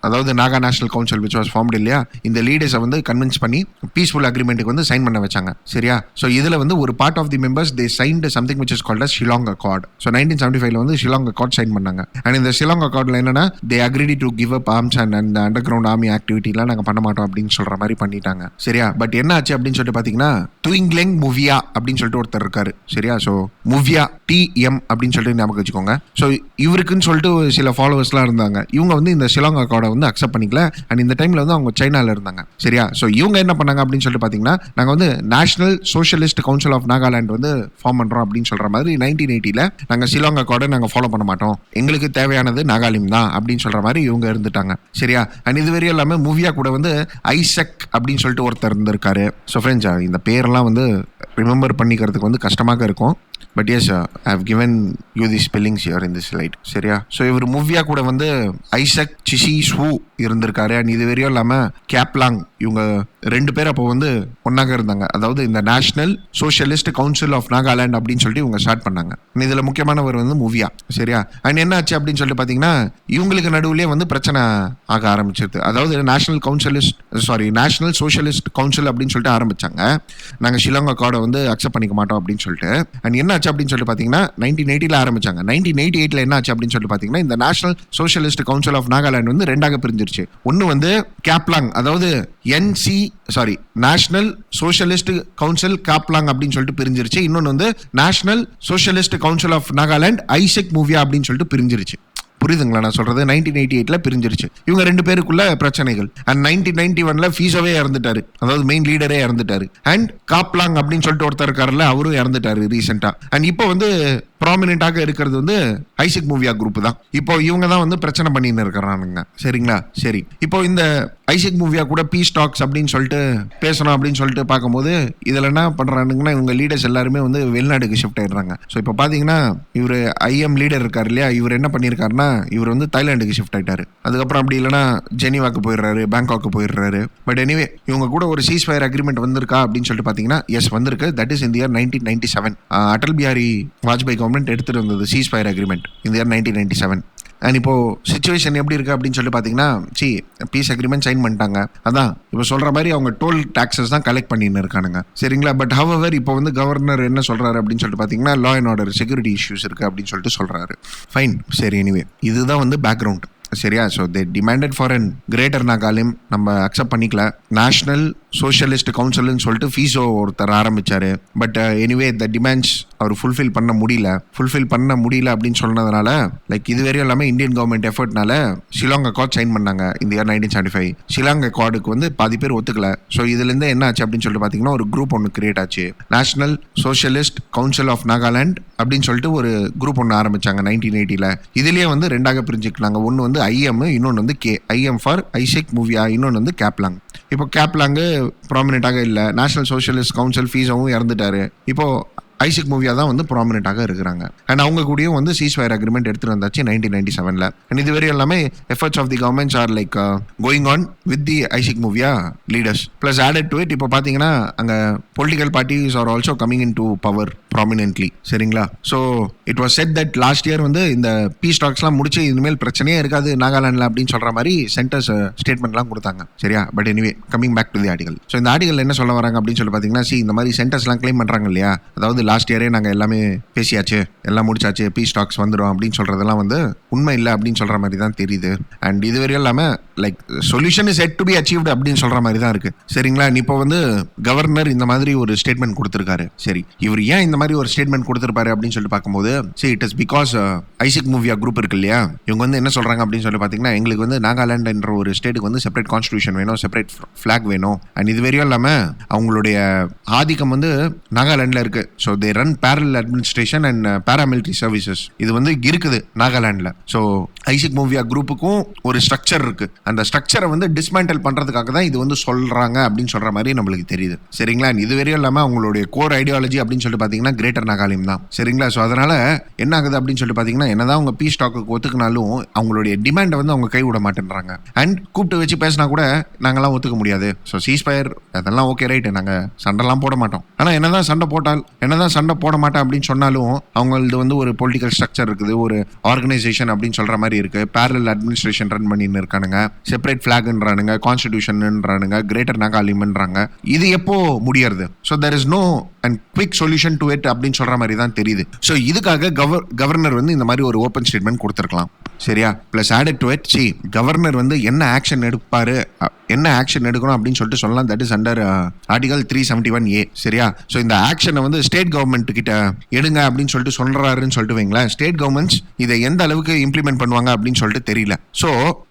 அதாவது Naga national council which was formed இல்லையா, இந்த லீடர்ஸை வந்து கன்வின்ஸ் பண்ணி பீஸ்ஃபுல் அக்ரிமெண்ட்டுக்கு வந்து சைன் பண்ண வச்சாங்க. சரியா? ஸோ இதில் வந்து ஒரு part of the members they signed something which is called as Shillong accord. So 1975 வந்து ஷிலாங் அக்கார்ட் சைன் பண்ணாங்க. அண்ட் இந்த ஷிலாங் அக்கார்டில் என்னன்னா they agreed to give up arms and அந்த அண்டர் கிரவுண்ட் ஆர்மி ஆக்டிவிட்டிலாம் நாங்கள் பண்ண மாட்டோம் அப்படின்னு சொல்கிற மாதிரி பண்ணிட்டாங்க. சரியா? பட் என்ன ஆச்சு அப்படின்னு சொல்லிட்டு பார்த்தீங்கன்னா துயிங்லெங் முவியா அப்படின்னு சொல்லிட்டு ஒருத்தர் இருக்காரு. சரியா? ஸோ முவியா டிஎம் அப்படின்னு சொல்லிட்டு ஞாபகம் வச்சுக்கோங்க. ஸோ இவருக்குன்னு சொல்லிட்டு சில ஃபாலோவர்ஸ்லாம் இருந்தாங்க. இவங்க வந்து இந்த ஷிலாங் அக்கார்டை வந்து அக்செப்ட் பண்ணிக்கல. அண்ட் இந்த டைம்ல வந்து அவங்க சைனால இருந்தாங்க. சரியா? ஸோ இவங்க என்ன பண்ணாங்க அப்படின்னு சொல்லிட்டு பார்த்தீங்கன்னா நாங்கள் வந்து national socialist council of Nagaland வந்து ஃபார்ம் பண்றோம் அப்படின்னு சொல்ற மாதிரி 1980 நாங்கள் ஷிலாங் அக்கார்டை நாங்கள் ஃபாலோ பண்ண மாட்டோம், எங்களுக்கு தேவையானது நாகாலிம் தான் அப்படின்னு சொல்ற மாதிரி இவங்க இருந்துட்டாங்க. சரியா? அண்ட் இது வரையும் எல்லாமே மூவியா கூட வந்து ஐசக் அப்படின்னு சொல்லிட்டு ஒருத்தர் இருந்திருக்காரு. ஸோ ஃப்ரெண்ட்ஸ், இந்த பேரெல்லாம் வந்து ரிமெம்பர் பண்ணிக்கிறதுக்கு வந்து கஷ்டமாக இருக்கும். But yes, I have given you the spellings here in this slide. சரியா? ஸோ இவர் மூவியா கூட வந்து ஐசக் சிசி ஸ்வூ இருந்திருக்காரு. அண்ட் இது வரையும் இல்லாமல் கேப்லாங், இவங்க ரெண்டு பேர் அப்போ வந்து ஒன்னாக இருந்தாங்க. அதாவது இந்த national socialist council of Nagaland அப்படின்னு சொல்லிட்டு இவங்க ஸ்டார்ட் பண்ணாங்க. இதில் முக்கியமானவர் வந்து மூவியா. சரியா? அண்ட் என்ன ஆச்சு அப்படின்னு சொல்லிட்டு பார்த்தீங்கன்னா இவங்களுக்கு நடுவுலேயே வந்து பிரச்சனை ஆக ஆரம்பிச்சிருது. அதாவது நேஷனல் சோஷியலிஸ்ட் கவுன்சில் அப்படின்னு சொல்லிட்டு ஆரம்பிச்சாங்க. நாங்கள் ஷிலாங் அக்கார்டை வந்து அக்செப்ட் பண்ணிக்க மாட்டோம் அப்படின்னு சொல்லிட்டு. அண்ட் என்ன ஆச்சு அப்படின்னு சொல்லிட்டு பார்த்தீங்கன்னா 1980 ஆரம்பிச்சாங்க. 1988 என்ன ஆச்சு அப்படின்னு சொல்லிட்டு பார்த்தீங்கன்னா இந்த national socialist council of Nagaland வந்து ரெண்டாக பிரிஞ்சிருச்சு. ஒன்று வந்து கேப்லாங், அதாவது நேஷனல் சோஷியலிஸ்ட் கவுன்சில் காப்லாங் அப்படின்னு சொல்லிட்டு பிரிஞ்சிருச்சு. இன்னொன்று வந்து national socialist council of Nagaland Isak Muivah அப்படின்னு சொல்லிட்டு பிரிஞ்சிருச்சு. புரியுதுங்களா நான் சொல்றது? 1988 பிரிஞ்சிருச்சு. இவங்க ரெண்டு பேருக்குள்ள பிரச்சனைகள். அண்ட் 1991 ஃபீஸோவே இறந்துட்டாரு, அதாவது மெயின் லீடரே இறந்துட்டாரு. அண்ட் காப்லாங் அப்படின்னு சொல்லிட்டு ஒருத்தர் இருக்காருல்ல, அவரும் இறந்துட்டாரு ரீசெண்டா. அண்ட் இப்போ வந்து ப்ராமினென்ட்டாக இருக்கிறது வந்து ஐசக் மூவியா குரூப் தான். இப்போ இவங்க தான் வந்து பிரச்சனை பண்ணின்னு இருக்கிறானுங்க. சரிங்களா? சரி, இப்போ இந்த ஐசக் மூவியா கூட பீஸ் டாக்ஸ் அப்படின்னு சொல்லிட்டு பேசணும் அப்படின்னு சொல்லிட்டு பார்க்கும்போது இதில் என்ன பண்ணுறானுங்கன்னா இவங்க லீடர்ஸ் எல்லாருமே வந்து வெளிநாடுக்கு ஷிஃப்ட் ஆயிடுறாங்க. ஸோ இப்போ பார்த்தீங்கன்னா இவர் ஐஎம் லீடர் இருக்கார் இல்லையா, இவர் என்ன பண்ணியிருக்காருன்னா இவர் வந்து தாய்லாண்டுக்கு ஷிஃப்ட் ஆயிட்டாரு. அதுக்கப்புறம் அப்படி இல்லைன்னா ஜெனீவாக்கு போயிடுறாரு, பேங்காக்கு போயிடுறாரு. பட் எனிவே இவங்க கூட ஒரு சீஸ் ஃபயர் அக்ரிமெண்ட் வந்திருக்கா அப்படின்னு சொல்லிட்டு பார்த்தீங்கன்னா எஸ் வந்திருக்கு. தட் இஸ் இந்த இயர் 1997. அடல் பிஹாரி வாஜ்பாய் கவர்மெண்ட் எடுத்துட்டு வந்தது சீஸ் ஃபயர் அக்ரிமெண்ட் இந்த இயர் 1997. அண்ட் இப்போ சிச்சுவேஷன் எப்படி இருக்கு அப்படின்னு சொல்லி பார்த்தீங்கன்னா பீஸ் அக்ரிமெண்ட் சைன் பண்ணிட்டாங்க. அதான் இப்போ சொல்ற மாதிரி அவங்க டோல் டாக்ஸஸ் தான் கலெக்ட் பண்ணின்னு இருக்கானுங்க. சரிங்களா? பட் ஹவெவர் இப்போ வந்து கவர்னர் என்ன சொல்றாரு அப்படின்னு சொல்லிட்டு பார்த்தீங்கன்னா law and order security issues இருக்கு அப்படின்னு சொல்லிட்டு சொல்றாரு. ஃபைன், சரி, எனிவே இதுதான் வந்து பேக்ரவுண்ட். சரியா? So they demanded for an greater Nagalim, நம்ம அக்செப்ட் பண்ணிக்கல. நேஷனல் சோஷியலிஸ்ட் கவுன்சில்னு சொல்லிட்டு ஃபீஸோ ஒருத்தர் ஆரம்பிச்சாரு. பட் எனிவே த டிமாண்ட்ஸ் அவர் ஃபுல்ஃபில் பண்ண முடியல அப்படின்னு சொன்னதுனால லைக் இது வரையும் எல்லாமே இந்தியன் கவர்மெண்ட் எஃபர்ட்னால ஷிலாங் அக்கார்ட் சைன் பண்ணாங்க இந்த இயர் 1975. ஷிலாங் அக்கார்டுக்கு வந்து பாதி பேர் ஒத்துக்கல. ஸோ இதுலேருந்து என்ன ஆச்சு அப்படின்னு சொல்லிட்டு பார்த்தீங்கன்னா ஒரு குரூப் ஒன்று கிரியேட் ஆச்சு, national socialist council of Nagaland அப்படின்னு சொல்லிட்டு ஒரு குரூப் ஒன்று ஆரம்பிச்சாங்க 1980. இதுலேயே வந்து ரெண்டாக பிரிஞ்சுக்கினாங்க. ஒன்று வந்து ஐஎம், இன்னொன்று வந்து கே. ஐஎம் ஃபார் ஐசக் மூவியா, இன்னொன்று வந்து கேப்லாங். இப்போ கேப்லாங்கு ப்ராமினெண்ட்டாக இல்லை, நேஷனல் சோஷியலிஸ்ட் கவுன்சில் ஃபீஸாவும் இறந்துட்டாரு. இப்போ ஐசிக் மூவியா தான் வந்து ப்ராமினெண்ட்டாக இருக்கிறாங்க. அண்ட் அவங்க கூடயும் வந்து சீஸ்ஃபயர் அக்ரிமெண்ட் எடுத்துட்டு வந்தாச்சு 1997. அண்ட் இது வரையும் எல்லாமே efforts of the governments are like going on with the Isak Muivah leaders. Plus added to it இப்போ பார்த்தீங்கன்னா அங்கே political parties are also coming in to power prominently. சரிங்களா? So it was said that last year வந்து இந்த piece டாக்ஸ்லாம் முடிச்சு இனிமேல் பிரச்சனையே இருக்காது நாகாலாண்டில் அப்படின்னு சொல்ற மாதிரி சென்டர்ஸ் ஸ்டேட்மெண்ட்லாம் கொடுத்தாங்க. சரியா? But anyway coming back to the article. So இந்த ஆர்டிகல் என்ன சொல்ல வராங்க அப்படின்னு சொல்லி பார்த்தீங்கன்னா, இந்த மாதிரி சென்டர்ஸ்லாம் கிளைம் பண்ணுறாங்க இல்லையா, அதாவது லாஸ்ட் இயரே நாங்கள் எல்லாமே பேசியாச்சு, எல்லாம் முடிச்சாச்சு, பீஸ் டாக்ஸ் வந்துடும் அப்படின்னு சொல்றதெல்லாம் வந்து உண்மை இல்லை அப்படின்னு சொல்ற மாதிரி தான் தெரியுது. அண்ட் இதுவரையும் இல்லாமல் like solution is yet to be achieved அப்படின்னு சொல்ற மாதிரி தான் இருக்கு. சரிங்களா? இப்போ வந்து கவர்னர் இந்த மாதிரி ஒரு ஸ்டேட்மெண்ட் கொடுத்திருக்காரு. சரி, இவர் ஏன் இந்த மாதிரி ஒரு ஸ்டேட்மெண்ட் கொடுத்திருப்பாரு அப்படின்னு சொல்லி பார்க்கும்போது, சரி இட் இஸ் பிகாஸ் ஐசிக் மூவியா குரூப் இருக்கு இல்லையா, இவங்க வந்து என்ன சொல்றாங்க அப்படின்னு சொல்லி பார்த்தீங்கன்னா, எங்களுக்கு வந்து நாகாலாந்து என்ற ஒரு ஸ்டேட்டுக்கு வந்து செப்பரேட் கான்ஸ்டிடியூஷன் வேணும், செப்பரேட் ஃபிளாக் வேணும். அண்ட் இது வரையும் இல்லாமல் அவங்களுடைய ஆதிக்கம் வந்து நாகாலாண்டில் இருக்கு. So they run parallel administration and paramilitary services. இது வந்து இருக்குது நாகாலாண்டில். ஸோ ஐசிக் மூவியா குரூப்புக்கும் ஒரு ஸ்ட்ரக்சர் இருக்கு. அந்த ஸ்ட்ரக்சரை வந்து டிஸ்மேண்டல் பண்றதுக்காக தான் இது வந்து சொல்றாங்க அப்படின்னு சொல்ற மாதிரி நம்மளுக்கு தெரியுது. சரிங்களா? இது வரையும் இல்லாமல் அவங்களுடைய கோர் ஐடியாலஜி அப்படின்னு சொல்லி பார்த்தீங்கன்னா கிரேட்டர் நாகாலிம் தான். சரிங்களா? ஸோ அதனால என்ன ஆகுது அப்படின்னு சொல்லி பார்த்தீங்கன்னா, என்னதான் அவங்க பீஸ் டாக்கு ஒத்துக்கினாலும் அவங்களுடைய டிமாண்டை வந்து அவங்க கை விட மாட்டேன்றாங்க. அண்ட் கூப்பிட்டு வச்சு பேசினா கூட நாங்கெல்லாம் ஒத்துக்க முடியாது. ஸோ சீஸ்ஃபயர் அதெல்லாம் ஓகே ரைட்டு, நாங்கள் சண்டைலாம் போட மாட்டோம். ஆனால் என்னதான் சண்டை போட்டால், என்னதான் சண்டை போட மாட்டேன் அப்படின்னு சொன்னாலும் அவங்களது வந்து ஒரு பொலிட்டிக்கல் ஸ்ட்ரக்சர் இருக்குது, ஒரு ஆர்கனைசேஷன் அப்படின்னு சொல்ற மாதிரி இருக்கு, பேரலல் அட்மினிஸ்ட்ரேஷன் ரன் பண்ணின்னு இருக்கானுங்க, செப்பரேட் ஃபிளாக்ன்றானுங்க, கான்ஸ்டிடியூஷன்ன்றானுங்க, கிரேட்டர் நாகாலிம்ன்றாங்க. இது எப்போ முடியறது? So there is no and quick solution to it அப்படின்னு சொல்ற மாதிரி தான் தெரியுது. ஸோ இதுக்காக கவர்னர் வந்து இந்த மாதிரி ஒரு ஓப்பன் ஸ்டேட்மெண்ட் கொடுத்துருக்கலாம். சரியா? Plus added to it, governor வந்து என்ன ஆக்ஷன் எடுப்பாரு, என்ன ஆக்ஷன் எடுக்கணும் அப்படின்னு சொல்லிட்டு சொல்லலாம். That is under article 371A. சரியா? ஸோ இந்த ஆக்ஷனை வந்து ஸ்டேட் கவர்மெண்ட் கிட்ட எடுங்க அப்படின்னு சொல்லிட்டு சொல்றாருன்னு சொல்லிட்டு வைங்களேன். ஸ்டேட் கவர்மெண்ட்ஸ் இதை எந்த அளவுக்கு இம்ப்ளிமெண்ட் பண்ணுவாங்க அப்படின்னு சொல்லிட்டு தெரியல. So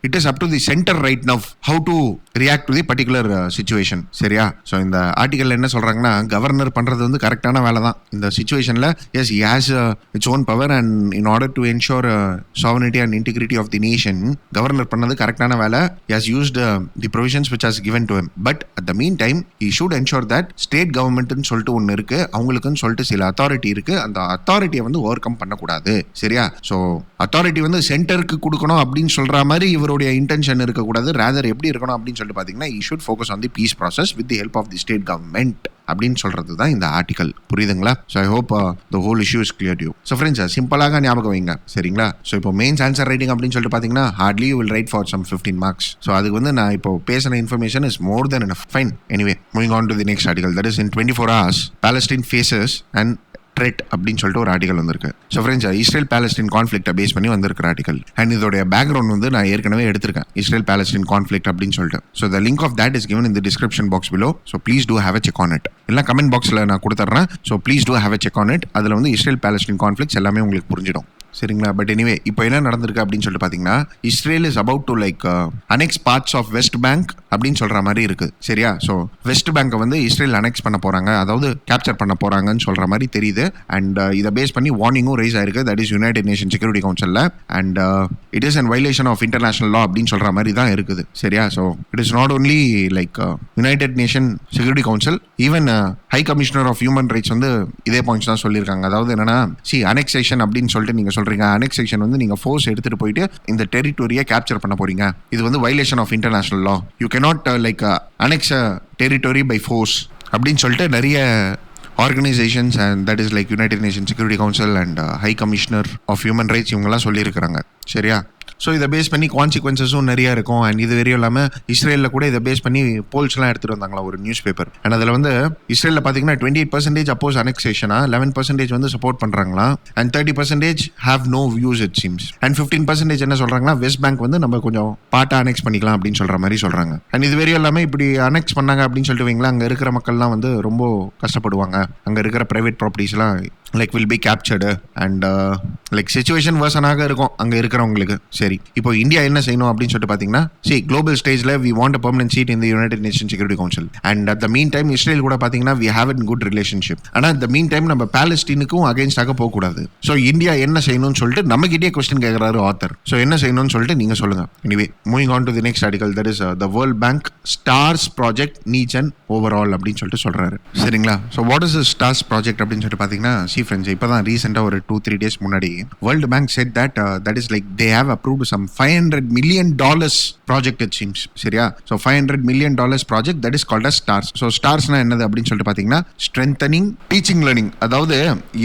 it is up to the centre right now how to react to the particular situation. சரியா? ஸோ இந்த ஆர்டிகல் என்ன சொல்றாங்கன்னா, கவர்னர் பண்றது வந்து கரெக்டான வேலை தான் இந்த சிச்சுவேஷன்ல. Yes, he has its own power and in order to ensure sovereignty and integrity of the nation, governor பண்ணது கரெக்டான வேலை. He has used the provisions which has given to him, but at the meantime he should ensure that state government ன்னு சொல்லிட்டு ஒன்று இருக்கு, அவங்களுக்குன்னு சொல்லிட்டு சில அத்தாரிட்டி இருக்கு, அந்த அத்தாரிட்டியை வந்து ஓவர் கம் பண்ணக்கூடாது. சரியா? ஸோ அத்தாரிட்டி வந்து சென்டருக்கு கொடுக்கணும் அப்படின்னு சொல்ற மாதிரி இவருடைய இன்டென்ஷன் இருக்கக்கூடாது. ரேதர் எப்படி இருக்கணும் அப்படின்னு சொல்லிட்டு பார்த்தீங்கன்னா, he should focus on the peace process with the help of the state government அப்படின்னு சொல்றது தான் இந்த ஆர்டிகல். புரியுதுங்களா? So I hope the whole issue is clear you. So friends, சிம்பிளாக ஞாபகம் வைங்க. சரிங்களா? ஸோ இப்போ மெயின்ஸ் ஆன்சர் ரைட்டிங் அப்படின்னு சொல்லிட்டு பார்த்தீங்கன்னா hardly you will write for some 15 marks. So அதுக்கு வந்து நான் இப்போ பேசின information is more than enough. Fine. Anyway, moving on to the next article. That is in 24 hours Palestine faces and threat அப்படின்னு சொல்லிட்டு ஒரு ஆர்டிகல் வந்திருக்கு. ஸோ ஃப்ரெண்ட்ஸ், இஸ்ரேல் பாலஸ்டீன் கான்ஃப்ளிக்ட்டை பேஸ் பண்ணி வந்திருக்கிற ஆர்டிகல். அண்ட் இதோடைய பேக்ரவுண்ட் வந்து நான் ஏற்கனவே எடுத்திருக்கேன், இஸ்ரேல் பாலஸ்டீன் கான்ஃப்ளிக்ட் அப்படின்னு சொல்லிட்டு. So the link of that is given in the description box below. So please do have a check on it. இல்லை கமெண்ட் பாக்ஸில் நான் கொடுத்துட்றேன். So please do have a check on it. அதில் வந்து Israel Palestine conflicts எல்லாமே உங்களுக்கு புரிஞ்சிடும். சரிங்களா? பட் எனிவே, இப்போ என்ன நடந்திருக்கு அப்படின்னு சொல்லிட்டு பார்த்தீங்கன்னா, Israel is about to like annex parts of West Bank அப்படின்னு சொல்ற மாதிரி இருக்கு. சரியா? ஸோ வெஸ்ட் பேங்கை வந்து இஸ்ரேல் அனெக்ஸ் பண்ண போறாங்க, அதாவது கேப்சர் பண்ண போறாங்கன்னு சொல்ற மாதிரி தெரியுது. அண்ட் இதை பேஸ் பண்ணி வார்னிங்கும் ரைஸ் ஆயிருக்கு, that is united nation security கவுன்சிலில். And it is an violation of international law அப்படின்னு சொல்ற மாதிரி தான் இருக்குது. சரியா? So it is not only like United nation security council, even high commissioner of human rights வந்து இதே பாயிண்ட்ஸ் தான் சொல்லியிருக்காங்க. அதாவது என்னன்னா, அனெக்சேஷன் அப்படின்னு சொல்லிட்டு நீங்க சொல்றீங்க, அனெக்சேஷன் வந்து நீங்க ஃபோர்ஸ் எடுத்துட்டு போயிட்டு இந்த டெரிட்டோரியை கேப்சர் பண்ண போறீங்க, இது வந்து violation of international law, you cannot like annex territory by force அப்படின்னு சொல்லிட்டு நிறைய organisations and that is like United nation security Council and High commissioner of human Rights இவங்கெல்லாம் சொல்லியிருக்கிறாங்க. சரியா? ஸோ இதை பேஸ் பண்ணி கான்சிக்வன்சஸும் நிறையா இருக்கும். அண்ட் இது வரையும் இல்லாமல் இஸ்ரேலில் கூட இதை பேஸ் பண்ணி போல்ஸ்லாம் எடுத்துகிட்டு வந்தாங்களா ஒரு நியூஸ் பேப்பர். அண்ட் அதில் வந்து இஸ்ரேலில் பார்த்தீங்கன்னா 28% அப்போஸ் அனெக்சேஷனா, 11% வந்து சப்போர்ட் பண்ணுறாங்களா, and 30% have no views it seems. And 15% என்ன சொல்கிறாங்கன்னா, வெஸ்ட் பேங்க் வந்து நம்ம கொஞ்சம் பார்ட்டாக அனெக்ஸ் பண்ணிக்கலாம் அப்படின்னு சொல்கிற மாதிரி சொல்கிறாங்க. அண்ட் இது வரையும் இல்லாமல் இப்படி அனெக்ஸ் பண்ணாங்க அப்படின்னு சொல்லிட்டு வைங்களா, அங்கே இருக்கிற மக்கள்லாம் வந்து ரொம்ப கஷ்டப்படுவாங்க, அங்கே இருக்கிற ப்ரைவேட் ப்ராப்பர்ட்டிஸ்லாம் like will be captured and like situation வேர்சனாக இருக்கும் அங்கே இருக்கிறவங்களுக்கு. சரி, இப்போ இந்தியா என்ன செய்யணும் அப்படின்னு சொல்லிட்டு பார்த்தீங்கன்னா, குளோபல் ஸ்டேஜில் we want a permanent seat in the United nation security Council. And at the mean time Israel கூட பார்த்தீங்கன்னா we have in good relationship. ஆனால் அட் த மீன் டைம் நம்ம பாலஸ்டீனுக்கும் அகேன்ஸ்டாக போகக்கூடாது. ஸோ இந்தியா என்ன செய்யணும்னு சொல்லிட்டு நம்மகிட்டே கொஸ்டின் கேட்குறாரு ஆத்தர். ஸோ என்ன செய்யணும்னு சொல்லிட்டு நீங்கள் சொல்லுங்கள். Anyway, moving on to the next article, that is the world bank stars project needs and overall அப்படின்னு சொல்லிட்டு சொல்கிறாரு. சரிங்களா? So what is stars project அப்படின்னு சொல்லிட்டு பார்த்தீங்கன்னா, ஃப்ரெண்ட்ஸ், இப்போ தான் ரீசெண்டாக ஒரு 2-3 days முன்னாடி world bank said that is like they have approved some $500 million project it seems. சரியா? So $500 million project that is called as STARS. So STARஸ்னா என்னது அப்படின்னு சொல்லிட்டு பார்த்தீங்கன்னா, ஸ்ட்ரென்தனிங் டீச்சிங் லேர்னிங். அதாவது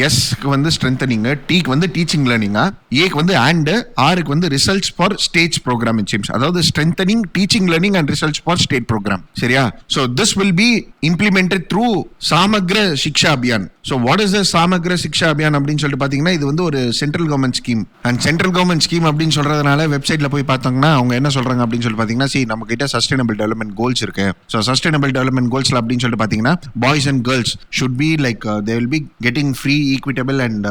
எஸ்க்கு வந்து ஸ்ட்ரென்தனிங், டீக்கு வந்து டீச்சிங் லேர்னிங்கா, ஏக்கு வந்து அண்ட், ஆருக்கு வந்து results for states program it seems. அதாவது strengthening teaching learning and results for state program. சரியா? So this will be implemented through Samagra Shiksha Abhiyan. So what is the Samagra Shiksha Abhiyan அப்படின்னு சொல்லிட்டு பார்த்தீங்கன்னா, இது வந்து ஒரு central government scheme. And central government scheme அப்படின்னு சொல்றதுனால வெப்சைட்ல போய் பார்த்தாங்கன்னா அவங்க என்ன சொல்றாங்க அப்படின்னு சொல்லி பார்த்தீங்கன்னா, நம்ம கிட்ட சஸ்டைனபிள் டெவலப்மெண்ட் கோல்ஸ் இருக்கு. ஸோ சஸ்டைனபிள் டெவலப்மெண்ட் கோல்ஸ்ல அப்படின்னு சொல்லிட்டு பார்த்தீங்கன்னா, boys and girls should be like they will be getting free, equitable and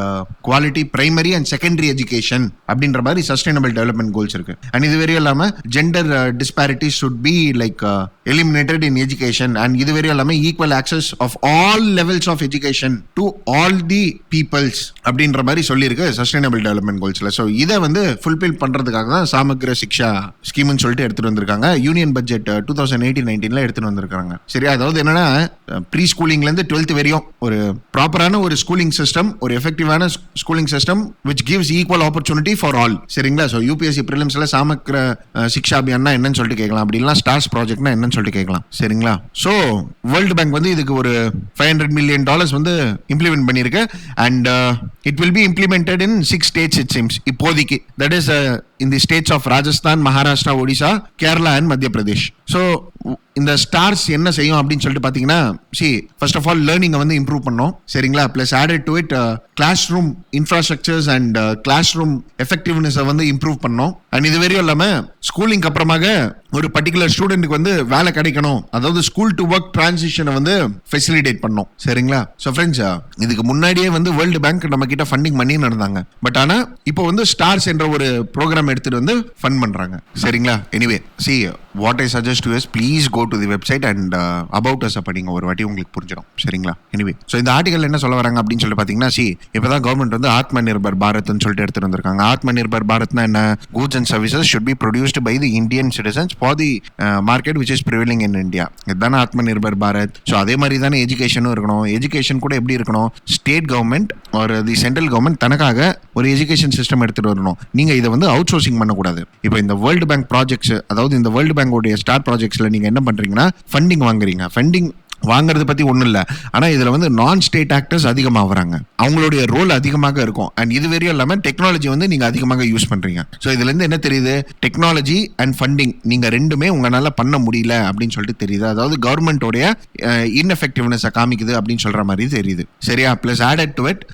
quality primary and secondary education அப்படின்ற மாதிரி சஸ்டைனபிள் டெவலப்மெண்ட் கோல்ஸ் இருக்கு. அண்ட் இது வரையும் இல்லாம gender disparities should be like eliminated in education, and இது வரையும் எல்லாமே equal access of all levels of education to all the peoples அப்படின்ற மாதிரி சொல்லியிருக்கு சஸ்டைனபிள் டெவலப்மெண்ட் கோல்ஸ்ல. ஸோ இதை வந்து ஃபுல்ஃபில் பண்றதுக்காக தான் சாமக்ர சிக்ஷா ஸ்கீம்னு சொல்லிட்டு எடுத்துட்டு வந்திருக்காங்க. யூனியன் பட்ஜெட் 2018-19 எடுத்துட்டு வந்திருக்காங்க. சரி, அதாவது என்னன்னா, ப்ரீ ஸ்கூலிங்ல இருந்து 12th வரையும் ஒரு ப்ராப்பரான ஒரு ஸ்கூலிங் சிஸ்டம், ஒரு எஃபெக்டிவான schooling system which gives equal opportunity for all. சரிங்களா? ஸோ யூபிஎஸ்சி பிரிலிம்ஸ்ல சாமக்ர சிக்ஷா அபியான்னா என்னன்னு சொல்லிட்டு கேட்கலாம், அப்படின்னா ஸ்டார்ஸ் ப்ராஜெக்ட்னா என்னன்னு சொல்லிட்டு கேட்கலாம். சரிங்களா? சோ வேர்ல்டு பேங்க் வந்து இதுக்கு ஒரு $500 million வந்து இம்ப்ளிமெண்ட் பண்ணிருக்கு. And it will be implemented in 6 states it seems இப்போதைக்கு. That is in the states of Rajasthan, Maharashtra, Odisha, Kerala and Madhya Pradesh. So இந்த ஸ்டார்ஸ் என்ன செய்யும் அப்படின்னு சொல்லிட்டு பார்த்தீங்கன்னா, ஃபர்ஸ்ட் ஆஃப் ஆல் லேர்னிங்கை வந்து இம்ப்ரூவ் பண்ணோம். சரிங்களா? Plus added to it classroom infrastructures and classroom எஃபெக்டிவ்னஸை வந்து இம்ப்ரூவ் பண்ணோம். அண்ட் இது வரையும் இல்லாமல் ஸ்கூலிங்க்கு அப்புறமாக ஒரு பர்டிகுலர் ஸ்டூடெண்ட்டுக்கு வந்து வேலை கிடைக்கணும், அதாவது ஸ்கூல் டு ஒர்க் டிரான்சிஷனை வந்து ஃபெசிலிட்டேட் பண்ணோம். சரிங்களா? ஸோ ஃப்ரெண்ட்ஸ், இதுக்கு முன்னாடியே வந்து வேர்ல்டு பேங்க் நம்ம கிட்ட ஃபண்டிங் பண்ணி நடந்தாங்க. பட் ஆனால் இப்போ வந்து ஸ்டார்ஸ் என்ற ஒரு ப்ரோக்ராம் எடுத்துட்டு வந்து ஃபண்ட் பண்றாங்க. சரிங்களா? Anyway, what I suggest to you is please go to the website and about us படிங்க, ஒரு வாட்டி உங்களுக்கு புரிஞ்சிடும். சரிங்களா? எனிவே, ஸோ இந்த ஆர்டிகல் என்ன சொல்ல வராங்க அப்படின்னு சொல்லி பார்த்தீங்கன்னா, இப்போதான் கவர்மெண்ட் வந்து ஆத்ம நிர்பர் பாரத்னு சொல்லிட்டு எடுத்துட்டு வந்திருக்காங்க. ஆத்ம நிர்பர் பாரத்னா என்ன? Goods and services should be produced by the Indian citizens for the market which is prevailing in India. இதுதானே ஆத்ம நிர்பர் பாரத். ஸோ அதே மாதிரி தானே எஜுகேஷனும் இருக்கணும். எஜுகேஷன் கூட எப்படி இருக்கணும்? ஸ்டேட் கவர்மெண்ட் ஒரு தி சென்ட்ரல் கவர்மெண்ட் தனக்காக ஒரு எஜுகேஷன் சிஸ்டம் எடுத்துட்டு வரணும். நீங்க இதை வந்து அவுட் சோர்சிங் பண்ணக்கூடாது. இப்போ இந்த வேர்ல்டு பேங்க் ப்ராஜெக்ட்ஸ், அதாவது இந்த வேர்ல்டு பேங்கோடைய ஸ்டார் ப்ராஜெக்ட்ஸ்ல நீங்க என்ன பண்றீங்கன்னா, ஃபண்டிங் வாங்குறீங்க. ஃபண்டிங் வாங்குறது பத்தி ஒன்றும் இல்லை, ஆனால் இதில் வந்து நான் ஸ்டேட் ஆக்டர்ஸ் அதிகமாக வராங்க, அவங்களுடைய ரோல் அதிகமாக இருக்கும். அண்ட் இது வரையும் இல்லாமல் டெக்னாலஜி வந்து நீங்கள் அதிகமாக யூஸ் பண்ணுறீங்க. ஸோ இதுலேருந்து என்ன தெரியுது? டெக்னாலஜி அண்ட் ஃபண்டிங் நீங்கள் ரெண்டுமே உங்களால் பண்ண முடியல அப்படின்னு சொல்லிட்டு தெரியுது. அதாவது கவர்மெண்டோடைய இன்எஃபெக்டிவ்னஸை காமிக்குது அப்படின்னு சொல்கிற மாதிரி தெரியுது. சரியா? ப்ளஸ் ஆடட் டு இட்,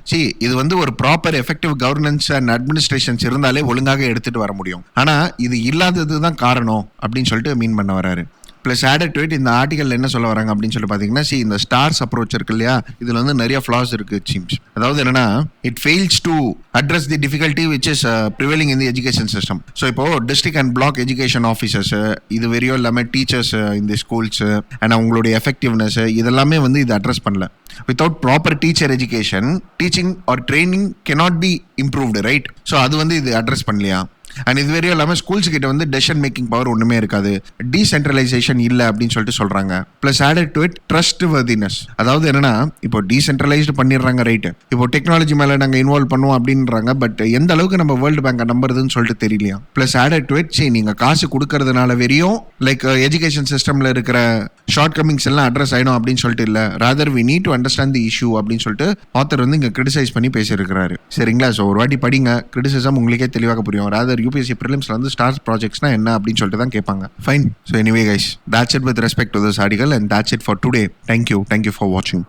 இது வந்து ஒரு proper effective governance and administrations இருந்தாலே ஒழுங்காக எடுத்துகிட்டு வர முடியும். ஆனால் இது இல்லாதது தான் காரணம் அப்படின்னு சொல்லிட்டு மீன் பண்ண வராரு. பிளஸ் ஆடட் டு இட், இந்த ஆர்டிகல் என்ன சொல்ல வராங்க அப்படின்னு சொல்லி பார்த்தீங்கன்னா, இந்த ஸ்டார்ஸ் அப்ரோச் இருக்கு இல்லையா, இதில் வந்து நிறைய ஃப்ளாஸ் இருக்கு சீம்ஸ். அதாவது என்னன்னா, it fails to address the difficulty which is prevailing in the education system. So இப்போ district and block education officers, இது வரையும் இல்லாமல் டீச்சர்ஸ் இந்த ஸ்கூல்ஸ் அண்ட் அவங்களுடைய எஃபெக்டிவ்னஸ் இதெல்லாமே வந்து இது அட்ரஸ் பண்ணல. Without proper teacher education, teaching or training cannot be improved, right? So அது வந்து இது அட்ரஸ் பண்ணலையா? அண்ட் இது வரையும் இல்லாமல் ஸ்கூல்ஸ் கிட்ட வந்து டெசிஷன் மேக்கிங் பவர் ஒன்றுமே இருக்காது, டீசென்ட்ரலைசேஷன் இல்லை அப்படின்னு சொல்லிட்டு சொல்றாங்க. Plus added to it trustworthiness. அதாவது என்னன்னா, இப்போ டீசென்ட்ரலைஸ்டு பண்ணிடுறாங்க, ரைட்டு, இப்போ டெக்னாலஜி மேலே நாங்கள் இன்வால்வ் பண்ணுவோம் அப்படின்றாங்க. பட் எந்த அளவுக்கு நம்ம வேர்ல்டு பேங்கை நம்புறதுன்னு சொல்லிட்டு தெரியலையா? பிளஸ் ஆடட் டு இட், நீங்கள் காசு கொடுக்கறதுனால வெறியும் லைக் எஜுகேஷன் சிஸ்டம்ல இருக்கிற ஷார்ட் கமிங்ஸ் எல்லாம் அட்ரஸ் ஆயிடும் அப்படின்னு சொல்லிட்டு இல்லை, rather we need to understand the issue அப்படின்னு சொல்லிட்டு ஆத்தர் வந்து இங்கே கிரிட்டிசைஸ் பண்ணி பேசியிருக்கிறாரு. சரிங்களா? ஸோ ஒரு வாட்டி படிங்க, கிரிட்டிசிசம் உங்களுக்கே தெளிவாக புரியும். ராதர் யூபிஎஸ்சி பிரிலிம்ஸ்ல வந்து ஸ்டார்ஸ் ப்ராஜெக்ட்ஸ்னா என்ன அப்படின்னு சொல்லிட்டு தான் கேட்பாங்க. Fine. So anyway guys, that's it with respect to this article and that's it for today. Thank you for watching.